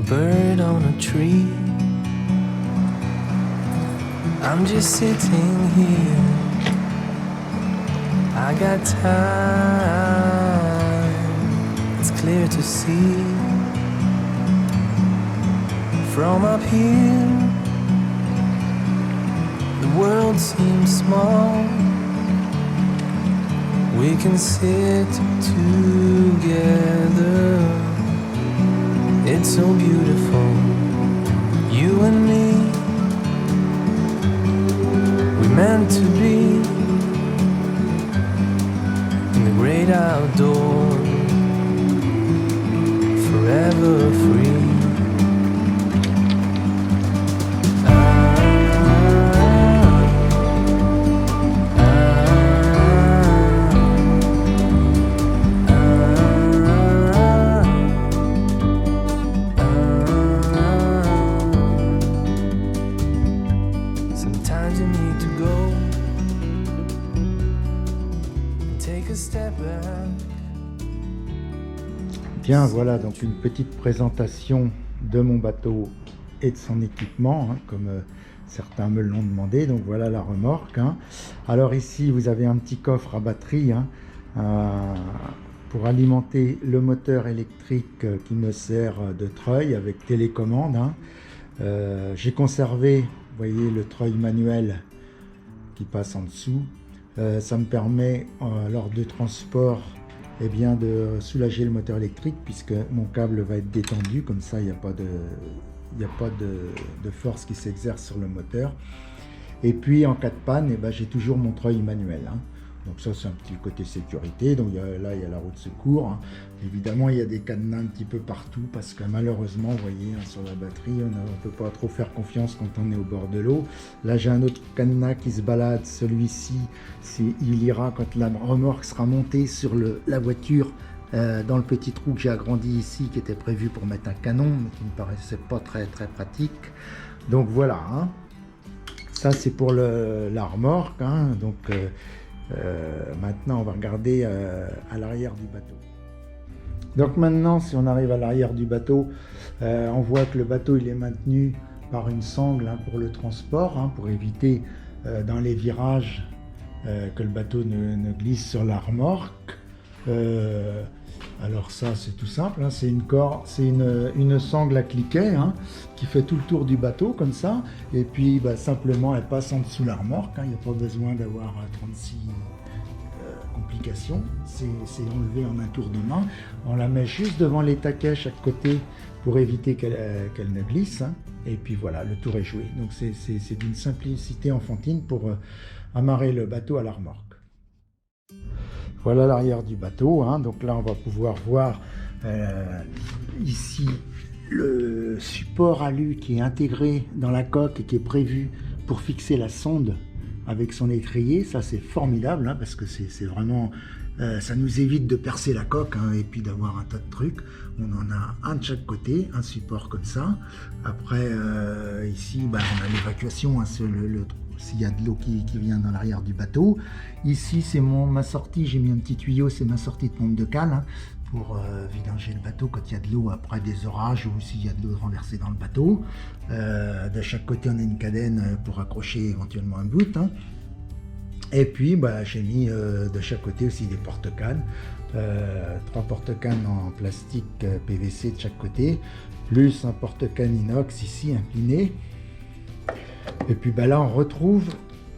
bird on a tree. I'm just sitting here. I got time. It's clear to see. From up here, the world seems small. We can sit together. It's so beautiful, you and me. We're meant to be in the great outdoors, forever free. Bien, voilà donc une petite présentation de mon bateau et de son équipement, hein, comme certains me l'ont demandé. Donc voilà la remorque, hein. Alors ici vous avez un petit coffre à batterie, hein, pour alimenter le moteur électrique qui me sert de treuil avec télécommande, hein. J'ai conservé, vous voyez, le treuil manuel qui passe en dessous. Ça me permet lors du transport, eh bien, de soulager le moteur électrique, puisque mon câble va être détendu, comme ça il n'y a pas de force qui s'exerce sur le moteur. Et puis en cas de panne, eh ben, j'ai toujours mon treuil manuel, hein. Donc ça c'est un petit côté sécurité. Donc là il y a la roue de secours, hein. Évidemment il y a des cadenas un petit peu partout, parce que malheureusement, vous voyez, hein, sur la batterie on ne peut pas trop faire confiance quand on est au bord de l'eau. Là j'ai un autre cadenas qui se balade, celui-ci il ira quand la remorque sera montée sur la voiture, dans le petit trou que j'ai agrandi ici, qui était prévu pour mettre un canon, mais qui ne me paraissait pas très pratique. Donc voilà, hein. Ça c'est pour la remorque, hein. Donc maintenant on va regarder à l'arrière du bateau. Donc maintenant, si on arrive à l'arrière du bateau, on voit que le bateau il est maintenu par une sangle, hein, pour le transport, hein, pour éviter dans les virages que le bateau ne glisse sur la remorque. Alors ça c'est tout simple, hein, c'est une sangle à cliquet, hein, qui fait tout le tour du bateau comme ça, et puis simplement elle passe en dessous la remorque, hein, il n'y a pas besoin d'avoir 36 complications, c'est enlevé en un tour de main. On la met juste devant les taquets chaque côté pour éviter qu'elle ne glisse, hein, et puis voilà, le tour est joué. Donc c'est d'une simplicité enfantine pour amarrer le bateau à la remorque. Voilà l'arrière du bateau, hein. Donc là on va pouvoir voir ici le support alu qui est intégré dans la coque et qui est prévu pour fixer la sonde avec son étrier. Ça c'est formidable, hein, parce que c'est vraiment, ça nous évite de percer la coque, hein, et puis d'avoir un tas de trucs. On en a un de chaque côté, un support comme ça. Après ici on a l'évacuation, hein, s'il y a de l'eau qui vient dans l'arrière du bateau. Ici c'est ma sortie, j'ai mis un petit tuyau, c'est ma sortie de pompe de cale, hein, pour vidanger le bateau quand il y a de l'eau après des orages, ou s'il y a de l'eau renversée dans le bateau. De chaque côté on a une cadène pour accrocher éventuellement un bout, hein. Et puis j'ai mis de chaque côté aussi des porte-cannes, 3 porte-cannes en plastique PVC de chaque côté, plus un porte-canne inox ici incliné. Et puis là on retrouve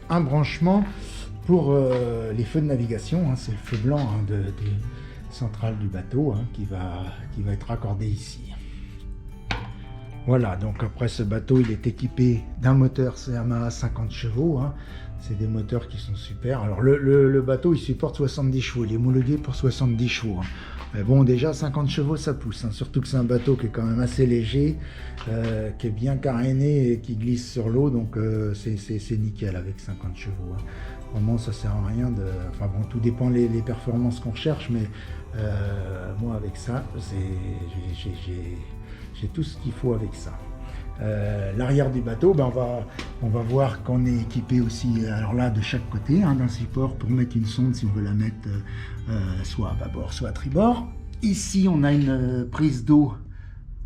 un branchement pour les feux de navigation, hein. C'est le feu blanc, hein, des centrales du bateau, hein, qui va être raccordé ici. Voilà, donc après ce bateau il est équipé d'un moteur Yamaha 50 chevaux, hein. C'est des moteurs qui sont super. Alors le bateau il supporte 70 chevaux, il est homologué pour 70 chevaux, hein. Mais bon, déjà 50 chevaux ça pousse, hein. Surtout que c'est un bateau qui est quand même assez léger, qui est bien caréné et qui glisse sur l'eau, donc c'est nickel avec 50 chevaux, hein. Vraiment ça sert à rien de... Enfin bon, tout dépend les performances qu'on recherche, mais moi avec ça, j'ai tout ce qu'il faut avec ça. L'arrière du bateau, on va voir qu'on est équipé aussi, alors là de chaque côté, hein, d'un support pour mettre une sonde si on veut la mettre soit à bâbord soit à tribord. Ici on a une prise d'eau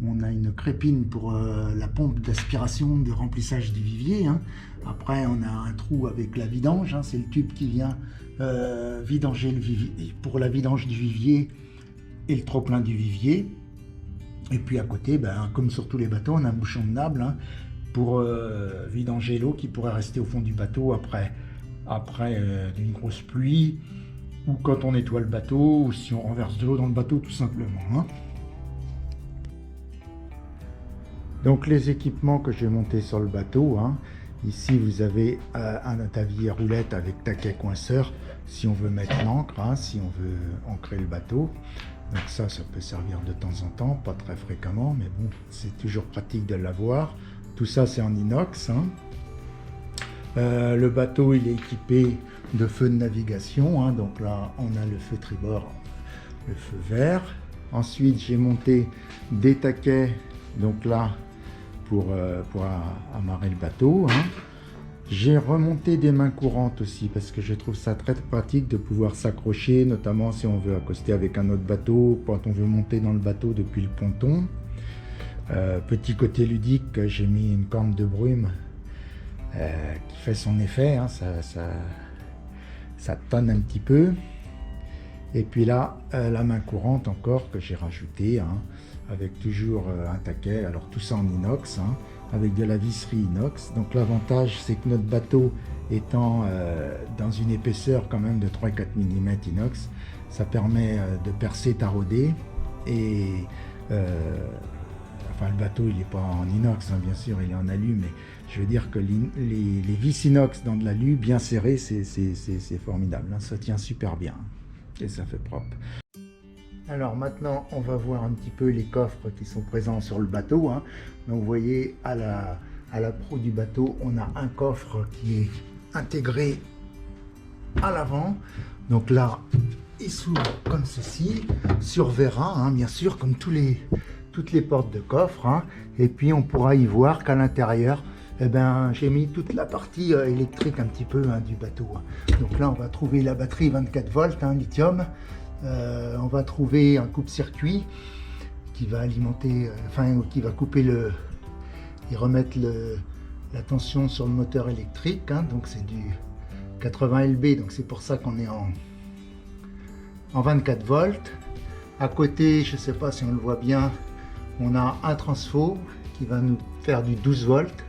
On a une crépine pour la pompe d'aspiration de remplissage du vivier. Hein. Après, on a un trou avec la vidange. Hein. C'est le tube qui vient vidanger le vivier pour la vidange du vivier et le trop-plein du vivier. Et puis à côté, ben, comme sur tous les bateaux, on a un bouchon de nable hein, pour vidanger l'eau qui pourrait rester au fond du bateau après une grosse pluie, ou quand on nettoie le bateau, ou si on renverse de l'eau dans le bateau tout simplement. Hein. Donc les équipements que j'ai montés sur le bateau, hein. Ici vous avez un tablier roulette avec taquet coinceur si on veut mettre l'ancre, hein, si on veut ancrer le bateau. Donc ça peut servir de temps en temps, pas très fréquemment, mais bon, c'est toujours pratique de l'avoir. Tout ça c'est en inox. Hein. Le bateau il est équipé de feux de navigation, hein. Donc là on a le feu tribord, le feu vert. Ensuite j'ai monté des taquets, donc là pour amarrer le bateau. Hein. J'ai remonté des mains courantes aussi parce que je trouve ça très pratique de pouvoir s'accrocher, notamment si on veut accoster avec un autre bateau, quand on veut monter dans le bateau depuis le ponton. Petit côté ludique, j'ai mis une corne de brume qui fait son effet, hein, ça tonne un petit peu. Et puis là, la main courante encore que j'ai rajoutée, hein, avec toujours un taquet, alors tout ça en inox, hein, avec de la visserie inox. Donc l'avantage c'est que notre bateau étant dans une épaisseur quand même de 3-4 mm inox, ça permet de percer taraudé et enfin le bateau il n'est pas en inox hein, bien sûr, il est en alu, mais je veux dire que les vis inox dans de l'alu bien serré, c'est formidable, hein, ça tient super bien et ça fait propre. Alors maintenant, on va voir un petit peu les coffres qui sont présents sur le bateau. Hein. Donc vous voyez, à la proue du bateau, on a un coffre qui est intégré à l'avant. Donc là, il s'ouvre comme ceci, sur verrin, hein, bien sûr, comme toutes les portes de coffre. Hein. Et puis on pourra y voir qu'à l'intérieur, eh ben, j'ai mis toute la partie électrique un petit peu hein, du bateau. Donc là, on va trouver la batterie 24 volts, hein, lithium. On va trouver un coupe-circuit qui va alimenter, qui va couper et remettre la tension sur le moteur électrique. Hein, donc c'est du 80 lb, donc c'est pour ça qu'on est en 24 volts. À côté, je ne sais pas si on le voit bien, on a un transfo qui va nous faire du 12 volts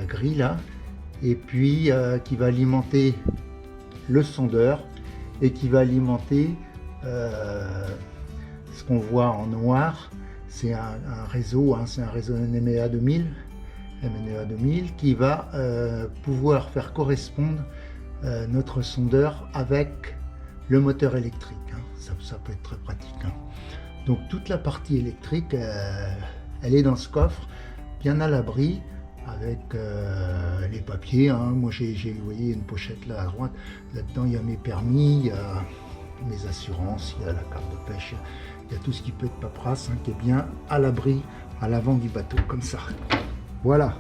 gris là, et puis qui va alimenter le sondeur et qui va alimenter ce qu'on voit en noir. C'est un réseau, hein, c'est un réseau NMEA 2000 qui va pouvoir faire correspondre notre sondeur avec le moteur électrique. Hein. Ça peut être très pratique. Hein. Donc toute la partie électrique, elle est dans ce coffre, bien à l'abri, avec les papiers. Hein. Moi vous voyez une pochette là à droite, là-dedans il y a mes permis, il y a mes assurances, il y a la carte de pêche, il y a tout ce qui peut être paperasse hein, qui est bien à l'abri à l'avant du bateau comme ça. Voilà,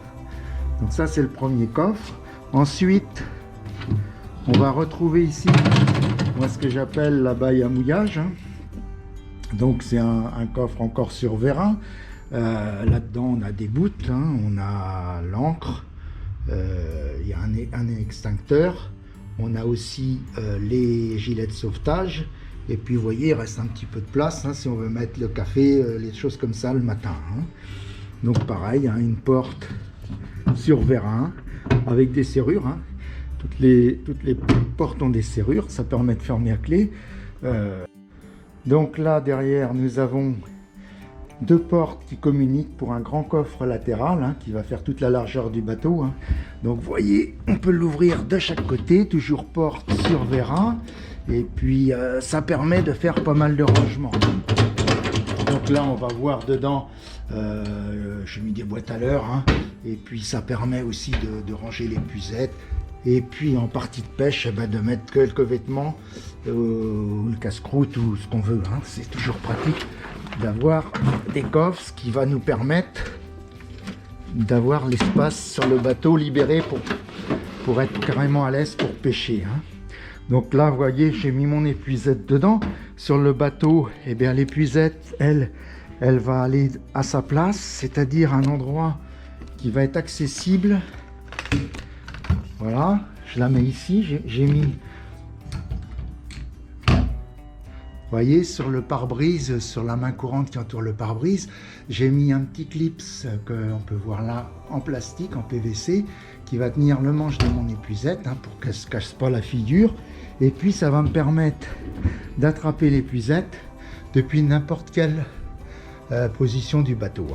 donc ça c'est le premier coffre. Ensuite on va retrouver ici moi ce que j'appelle la baille à mouillage. Hein. Donc c'est un coffre encore sur vérin. Là-dedans on a des bouts, hein, on a l'encre, il y a un extincteur, on a aussi les gilets de sauvetage, et puis vous voyez il reste un petit peu de place hein, si on veut mettre le café, les choses comme ça le matin. Hein. Donc pareil, hein, une porte sur vérin avec des serrures. Hein. Toutes les portes ont des serrures, ça permet de fermer à clé. Donc là derrière nous avons deux portes qui communiquent pour un grand coffre latéral hein, qui va faire toute la largeur du bateau. Hein. Donc vous voyez, on peut l'ouvrir de chaque côté, toujours porte sur vérin, et puis ça permet de faire pas mal de rangements. Donc là on va voir dedans, j'ai mis des boîtes à leurre, hein, et puis ça permet aussi de ranger les puisettes, et puis en partie de pêche, eh ben, de mettre quelques vêtements, ou le casse-croûte ou ce qu'on veut. Hein. C'est toujours pratique d'avoir des coffres, ce qui va nous permettre d'avoir l'espace sur le bateau libéré pour être carrément à l'aise pour pêcher. Hein. Donc là, vous voyez, j'ai mis mon épuisette dedans. Sur le bateau, eh bien, l'épuisette, elle elle va aller à sa place, c'est-à-dire un endroit qui va être accessible. Voilà, je la mets ici, j'ai mis, vous voyez, sur le pare-brise, sur la main courante qui entoure le pare-brise, j'ai mis un petit clip qu'on peut voir là en plastique, en PVC, qui va tenir le manche de mon épuisette pour qu'elle ne se casse pas la figure. Et puis ça va me permettre d'attraper l'épuisette depuis n'importe quelle position du bateau.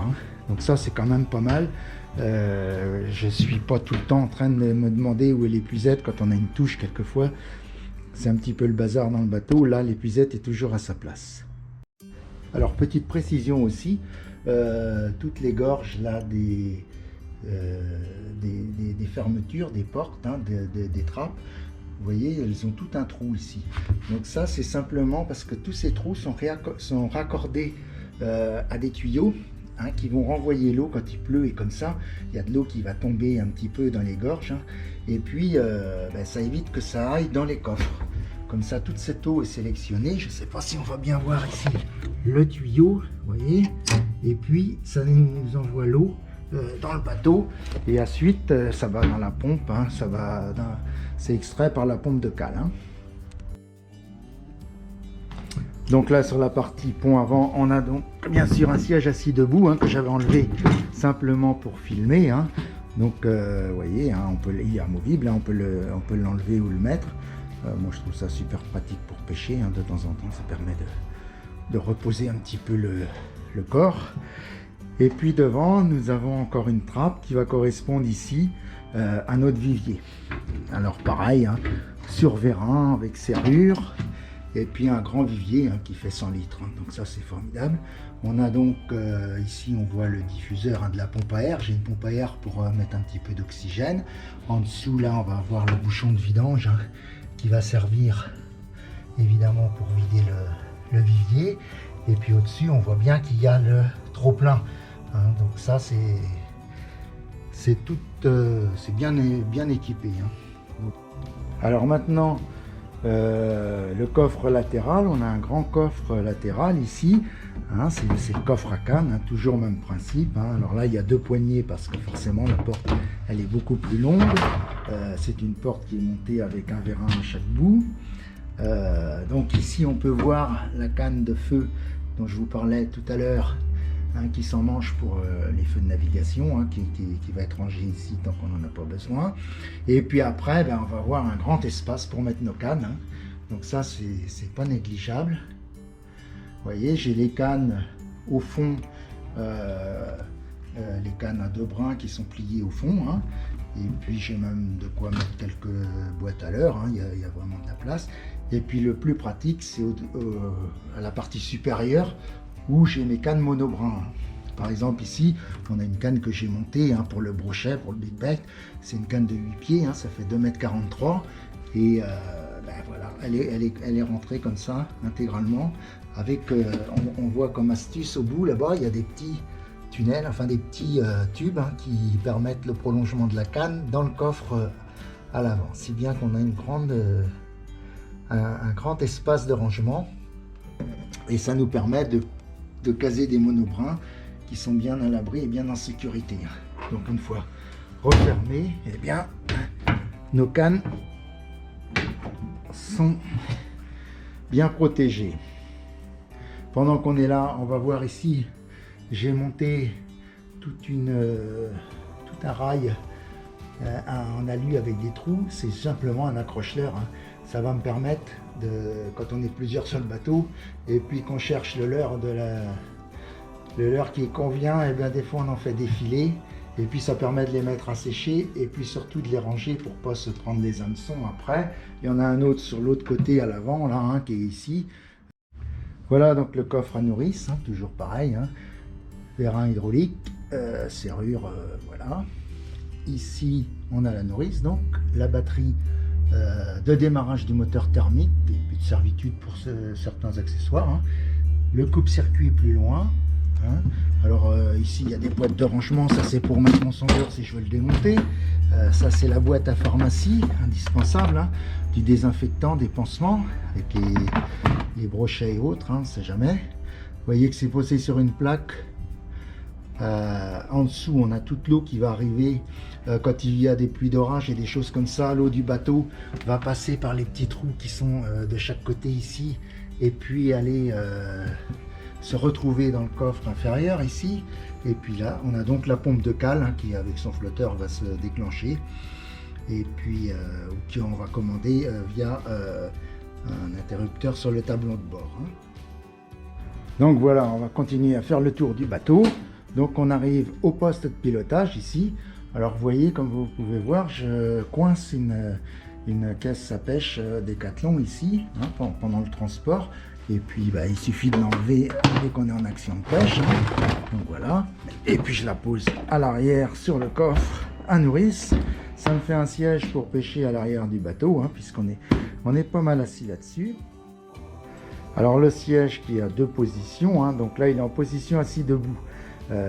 Donc ça c'est quand même pas mal. Je ne suis pas tout le temps en train de me demander où est l'épuisette quand on a une touche quelquefois. C'est un petit peu le bazar dans le bateau. Là, l'épuisette est toujours à sa place. Alors, petite précision aussi, toutes les gorges là des fermetures, des portes, des trappes, vous voyez, elles ont tout un trou ici. Donc ça, c'est simplement parce que tous ces trous sont raccordés à des tuyaux qui vont renvoyer l'eau quand il pleut, et comme ça, il y a de l'eau qui va tomber un petit peu dans les gorges. Et puis, ça évite que ça aille dans les coffres. Comme ça, toute cette eau est sélectionnée. Je ne sais pas si on va bien voir ici le tuyau, vous voyez. Et puis, ça nous envoie l'eau dans le bateau. Et ensuite, ça va dans la pompe. C'est extrait par la pompe de cale. Donc là, sur la partie pont avant, on a donc bien sûr un siège assis debout que j'avais enlevé simplement pour filmer. Donc, vous voyez, il est amovible, on peut l'enlever ou le mettre. Moi, je trouve ça super pratique pour pêcher. De temps en temps, ça permet de reposer un petit peu le corps. Et puis devant, nous avons encore une trappe qui va correspondre ici à notre vivier. Alors pareil, sur vérin avec serrure. Et puis un grand vivier qui fait 100 litres. Donc ça, c'est formidable. On a donc ici, on voit le diffuseur de la pompe à air. J'ai une pompe à air pour mettre un petit peu d'oxygène. En dessous, là, on va avoir le bouchon de vidange qui va servir évidemment pour vider le vivier. Et puis au-dessus, on voit bien qu'il y a le trop-plein. Donc ça, c'est bien équipé. Alors maintenant, le coffre latéral, on a un grand coffre latéral ici, c'est le coffre à canne, toujours même principe. Alors là, il y a deux poignées parce que forcément la porte elle est beaucoup plus longue. C'est une porte qui est montée avec un vérin à chaque bout. Donc ici on peut voir la canne de feu dont je vous parlais tout à l'heure, qui s'emmanche pour les feux de navigation, qui va être rangé ici tant qu'on n'en a pas besoin. Et puis après, on va avoir un grand espace pour mettre nos cannes. Donc ça, c'est pas négligeable. Vous voyez, j'ai les cannes au fond, les cannes à deux brins qui sont pliées au fond. Et puis j'ai même de quoi mettre quelques boîtes à l'heure, il y a vraiment de la place. Et puis le plus pratique, c'est à la partie supérieure, où j'ai mes cannes monobrin. Par exemple ici, on a une canne que j'ai montée pour le brochet, pour le big bait. C'est une canne de 8 pieds, ça fait 2,43 m. Et voilà, elle est rentrée comme ça, intégralement. Avec, on voit comme astuce au bout, là-bas, il y a des petits tunnels, enfin des petits tubes qui permettent le prolongement de la canne dans le coffre à l'avant. Si bien qu'on a un grand espace de rangement. Et ça nous permet de caser des monobrins qui sont bien à l'abri et bien en sécurité. Donc une fois refermés, nos cannes sont bien protégées. Pendant qu'on est là, on va voir ici, j'ai monté tout un rail en alu avec des trous. C'est simplement un accroche-leurre. Ça va me permettre, quand on est plusieurs sur le bateau, et puis qu'on cherche le leurre qui convient, des fois on en fait défiler, et puis ça permet de les mettre à sécher, et puis surtout de les ranger pour pas se prendre les hameçons après. Il y en a un autre sur l'autre côté à l'avant, là, qui est ici. Voilà donc le coffre à nourrice, toujours pareil, vérin hydraulique, serrure, voilà. Ici, on a la nourrice, donc la batterie de démarrage du moteur thermique, et puis de servitude pour certains accessoires. Le coupe-circuit plus loin. Alors ici, il y a des boîtes de rangement, ça c'est pour mettre mon sondeur si je veux le démonter. Ça c'est la boîte à pharmacie, indispensable, du désinfectant, des pansements, avec les brochets et autres, on ne sait jamais. voyez que c'est posé sur une plaque. En dessous, on a toute l'eau qui va arriver quand il y a des pluies d'orage et des choses comme ça. L'eau du bateau va passer par les petits trous qui sont de chaque côté ici et puis aller se retrouver dans le coffre inférieur ici. Et puis là, on a donc la pompe de cale hein, qui, avec son flotteur, va se déclencher. Et puis, on va commander via un interrupteur sur le tableau de bord. Hein. Donc voilà, on va continuer à faire le tour du bateau. Donc on arrive au poste de pilotage ici. Alors vous voyez, comme vous pouvez voir, je coince une caisse à pêche Décathlon ici hein, pendant le transport. Et puis il suffit de l'enlever dès qu'on est en action de pêche. Hein. Donc voilà. Et puis je la pose à l'arrière sur le coffre à nourrice. Ça me fait un siège pour pêcher à l'arrière du bateau, hein, puisqu'on est pas mal assis là-dessus. Alors le siège qui a 2 positions, hein, donc là il est en position assis debout.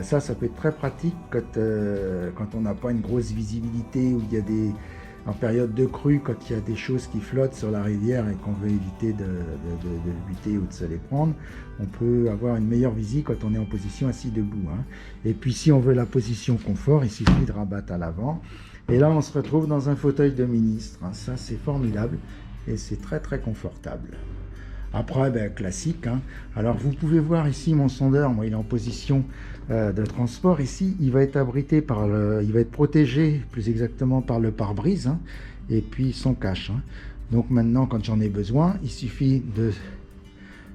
Ça peut être très pratique quand on n'a pas une grosse visibilité ou il y a en période de crue, quand il y a des choses qui flottent sur la rivière et qu'on veut éviter de buter ou de se les prendre, on peut avoir une meilleure visie quand on est en position assis debout. Hein. Et puis si on veut la position confort, il suffit de rabattre à l'avant. Et là on se retrouve dans un fauteuil de ministre. Hein. Ça c'est formidable et c'est très très confortable. Après, classique. Hein. Alors, vous pouvez voir ici mon sondeur. Moi, il est en position de transport. Ici, il va être abrité il va être protégé, plus exactement, par le pare-brise. Hein, et puis son cache. Hein. Donc maintenant, quand j'en ai besoin, il suffit de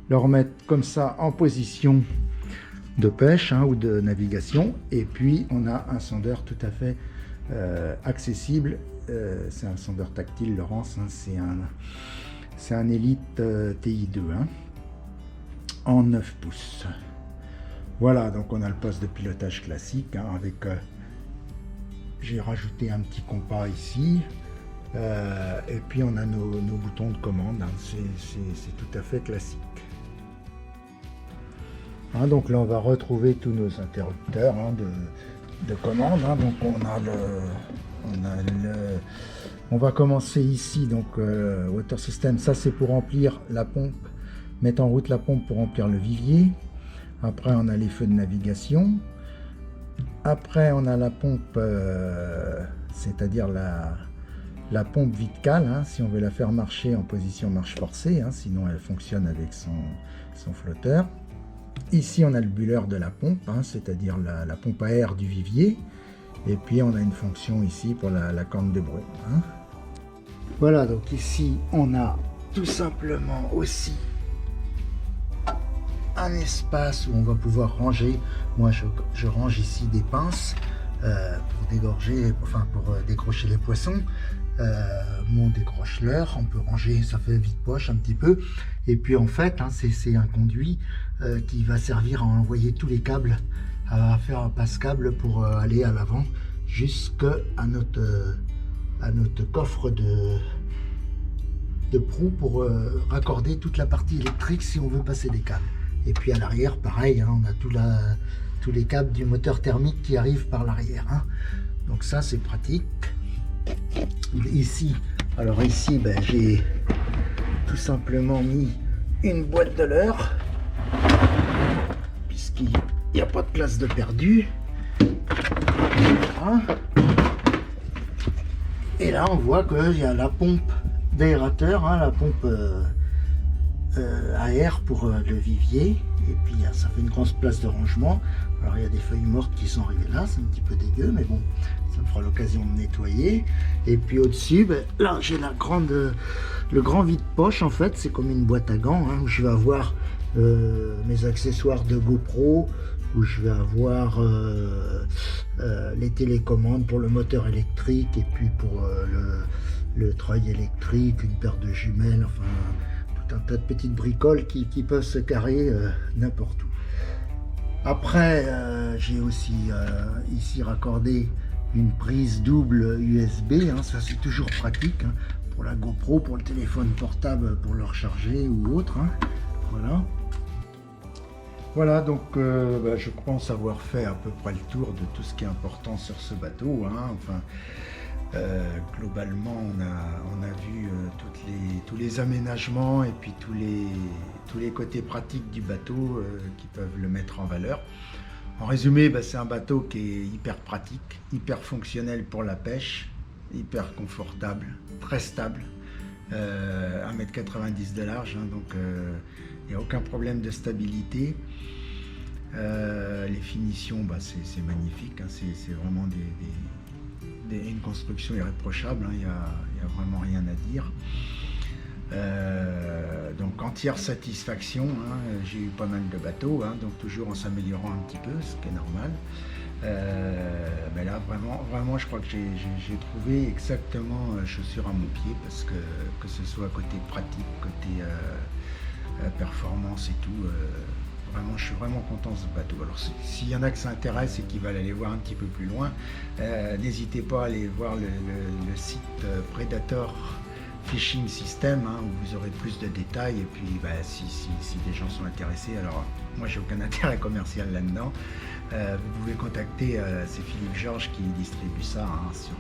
le remettre comme ça en position de pêche hein, ou de navigation. Et puis, on a un sondeur tout à fait accessible. C'est un sondeur tactile, Laurence. Hein, c'est un Elite TI2 hein, en 9 pouces. Voilà, donc on a le poste de pilotage classique hein, avec... j'ai rajouté un petit compas ici. Et puis on a nos boutons de commande. Hein, c'est tout à fait classique. Hein, donc là on va retrouver tous nos interrupteurs hein, de commande. Hein, donc on va commencer ici, donc Water System, ça c'est pour remplir la pompe, mettre en route la pompe pour remplir le vivier. Après on a les feux de navigation. Après on a la pompe, c'est-à-dire la pompe vide-cale, hein, si on veut la faire marcher en position marche forcée, hein, sinon elle fonctionne avec son flotteur. Ici on a le bulleur de la pompe, hein, c'est-à-dire la pompe à air du vivier. Et puis on a une fonction ici pour la corne de brume. Hein. Voilà, donc ici on a tout simplement aussi un espace où on va pouvoir ranger. Moi je range ici des pinces pour dégorger, enfin pour décrocher les poissons. Mon décroche-leur, on peut ranger, ça fait vide-poche un petit peu. Et puis en fait, hein, c'est un conduit qui va servir à envoyer tous les câbles, à faire un passe-câble pour aller à l'avant jusqu'à notre coffre de proue pour raccorder toute la partie électrique si on veut passer des câbles. Et puis à l'arrière, pareil, hein, on a tous les câbles du moteur thermique qui arrivent par l'arrière. Hein. Donc ça, c'est pratique. Ici, alors ici, j'ai tout simplement mis une boîte de leurre, puisqu'il n'y a pas de place de perdu. Voilà. Et là, on voit qu'il y a la pompe d'aérateur, hein, la pompe à air pour le vivier. Et puis, ça fait une grande place de rangement. Alors, il y a des feuilles mortes qui sont arrivées là. C'est un petit peu dégueu, mais bon, ça me fera l'occasion de nettoyer. Et puis, au-dessus, là, j'ai le grand vide-poche, en fait. C'est comme une boîte à gants, hein, où je vais avoir mes accessoires de GoPro, où je vais avoir les télécommandes pour le moteur électrique et puis pour le treuil électrique, une paire de jumelles, enfin tout un tas de petites bricoles qui peuvent se carrer n'importe où. Après, j'ai aussi ici raccordé une prise double USB, hein, ça c'est toujours pratique, hein, pour la GoPro, pour le téléphone portable, pour le recharger ou autre. Hein, voilà. Voilà, donc je pense avoir fait à peu près le tour de tout ce qui est important sur ce bateau. Hein. Enfin, Globalement, on a vu tous les aménagements et puis tous les côtés pratiques du bateau qui peuvent le mettre en valeur. En résumé, c'est un bateau qui est hyper pratique, hyper fonctionnel pour la pêche, hyper confortable, très stable, 1,90 m de large, hein, donc il n'y a aucun problème de stabilité. Les finitions, c'est magnifique, hein, c'est vraiment une construction irréprochable, hein, il n'y a vraiment rien à dire. Donc entière satisfaction, hein, j'ai eu pas mal de bateaux, hein, donc toujours en s'améliorant un petit peu, ce qui est normal. Mais là vraiment je crois que j'ai trouvé exactement chaussure à mon pied, parce que ce soit côté pratique, côté performance et tout, vraiment, je suis vraiment content de ce bateau. Alors s'il y en a que ça intéresse et qui veulent aller voir un petit peu plus loin, n'hésitez pas à aller voir le site Predator Fishing System, hein, où vous aurez plus de détails. Et puis si des gens sont intéressés, alors moi j'ai aucun intérêt commercial là-dedans, vous pouvez contacter, c'est Philippe Georges qui distribue ça, hein, sur...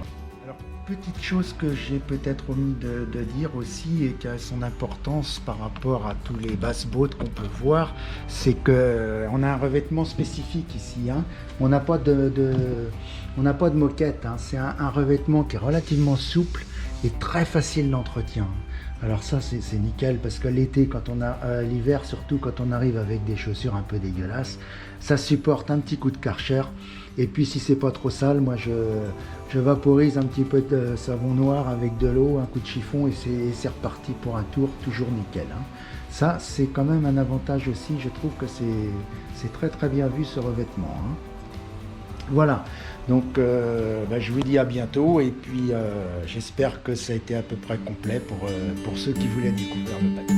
Alors, petite chose que j'ai peut-être omis de dire aussi et qui a son importance par rapport à tous les bass-boats qu'on peut voir, c'est qu'on a un revêtement spécifique ici, hein. On n'a pas de moquette, hein. C'est un revêtement qui est relativement souple et très facile d'entretien. Alors ça c'est nickel, parce que l'été, quand on a l'hiver, surtout quand on arrive avec des chaussures un peu dégueulasses, ça supporte un petit coup de Karcher. Et puis si c'est pas trop sale, moi je vaporise un petit peu de savon noir avec de l'eau, un coup de chiffon, et c'est reparti pour un tour, toujours nickel, hein. Ça c'est quand même un avantage aussi, je trouve que c'est très très bien vu ce revêtement, hein. Voilà, donc je vous dis à bientôt, et puis j'espère que ça a été à peu près complet pour ceux qui voulaient découvrir le bateau.